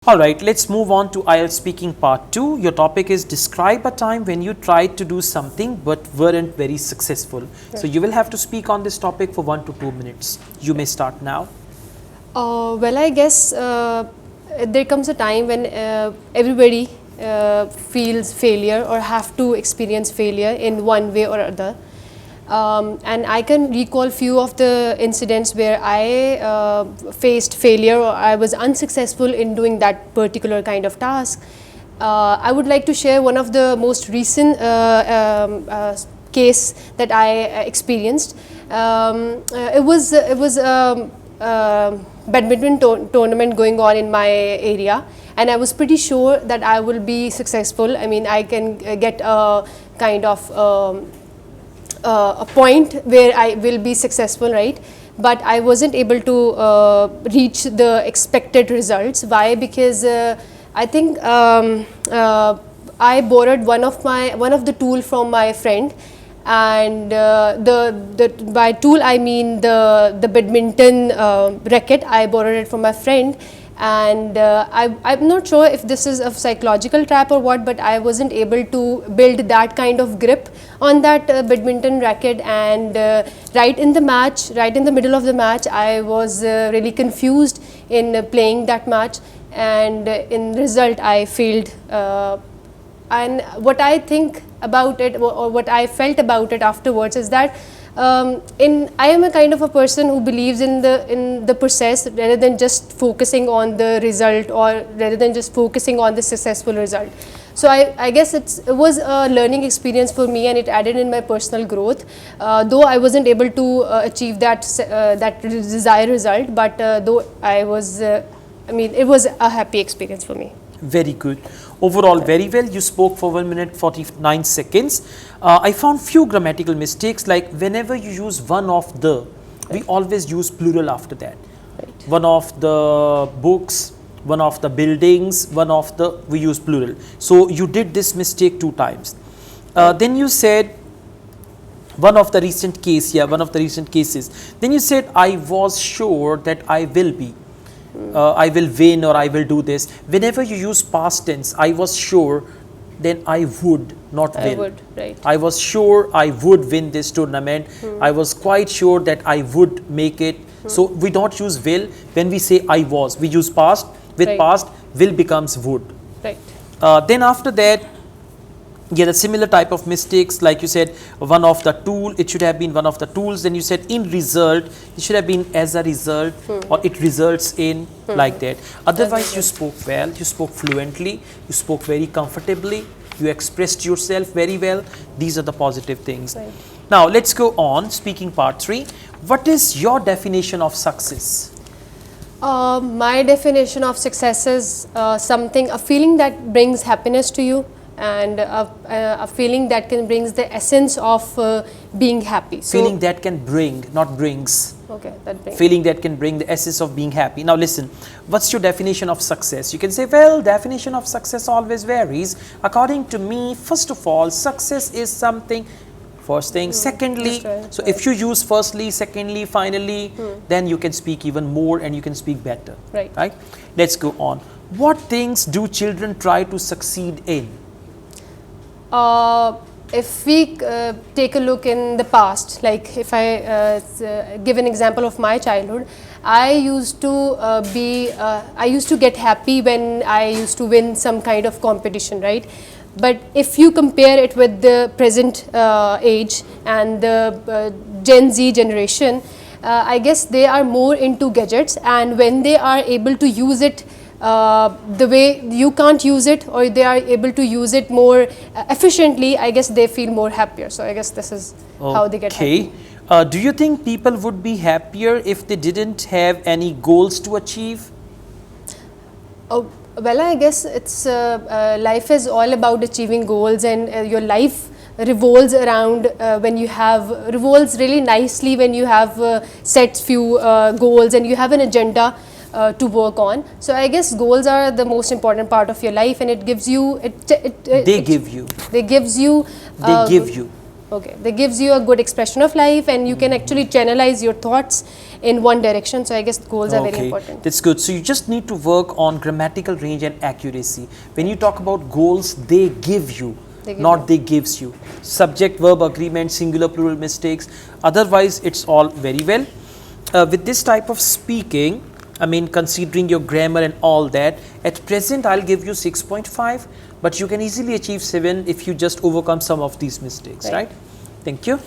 Alright, let's move on to IELTS speaking part 2. Your topic is describe a time when you tried to do something but weren't very successful. So you will have to speak on this topic for 1 to 2 minutes. You may start now. Well, I guess there comes a time when everybody feels failure or have to experience failure in one way or other. And I can recall few of the incidents where I faced failure or I was unsuccessful in doing that particular kind of task. I would like to share one of the most recent case that I experienced. It was badminton tournament going on in my area, and I was pretty sure that I will be successful. I mean, I can get a kind of a point where I will be successful, right? But I wasn't able to reach the expected results. Why? Because I think I borrowed one of the tool from my friend, and by tool I mean the badminton racket. I borrowed it from my friend, and I'm not sure if this is a psychological trap or what, but I wasn't able to build that kind of grip on that badminton racket, and right in the middle of the match, I was really confused in playing that match, and in result I failed. And what I think about it, or what I felt about it afterwards, is that I am a kind of a person who believes in the process rather than just focusing on the result, or rather than just focusing on the successful result. So I guess it was a learning experience for me, and it added in my personal growth. Though I wasn't able to achieve that desired result, but though I was, it was a happy experience for me. Very good. Overall, very well. You spoke for 1 minute 49 seconds. I found few grammatical mistakes, like whenever you use one of the, we always use plural after that. Right. One of the books, one of the buildings, one of the, we use plural. So you did this mistake 2 times. Then you said one of the recent cases. Then you said, I was sure that I will be. I will win, or I will do this. Whenever you use past tense, I was sure, then I would, not will. I would, right. I was sure I would win this tournament. I was quite sure that I would make it. So we don't use will when we say I was. We use past. With right. Past, will becomes would. Right. Then after that, yeah, the similar type of mistakes, like you said, one of the tool, it should have been one of the tools. Then you said in result, it should have been as a result, or it results in, like that. Otherwise, you spoke well, you spoke fluently, you spoke very comfortably, you expressed yourself very well. These are the positive things. Right. Now, let's go on, speaking part 3. What is your definition of success? My definition of success is a feeling that brings happiness to you, and a feeling that can brings the essence of being happy. So Feeling that can bring, not brings. okay, that brings. Feeling that can bring the essence of being happy. Now listen, what's your definition of success? You can say, well, definition of success always varies. According to me, first of all, success is something, first thing. Secondly, so if you use firstly, secondly, finally, then you can speak even more and you can speak better. Right. Let's go on. What things do children try to succeed in? If we take a look in the past, like if I give an example of my childhood, I used to get happy when I used to win some kind of competition, right? But if you compare it with the present age and the Gen Z generation, I guess they are more into gadgets, and when they are able to use it the way you can't use it, or they are able to use it more efficiently, I guess they feel more happier. So I guess this is how they get happy. Do you think people would be happier if they didn't have any goals to achieve? Oh, well, I guess it's life is all about achieving goals, and your life revolves around revolves really nicely when you have set few goals and you have an agenda to work on. So I guess goals are the most important part of your life, and it gives you They give you Okay, that gives you a good expression of life, and you can actually channelize your thoughts in one direction. So I guess goals are very important. That's good. So you just need to work on grammatical range and accuracy. When you talk about goals, they give you, not they gives you. Subject, verb, agreement, singular, plural mistakes. Otherwise, it's all very well. With this type of speaking, I mean, considering your grammar and all that, at present I'll give you 6.5, but you can easily achieve 7 if you just overcome some of these mistakes, right? Thank you.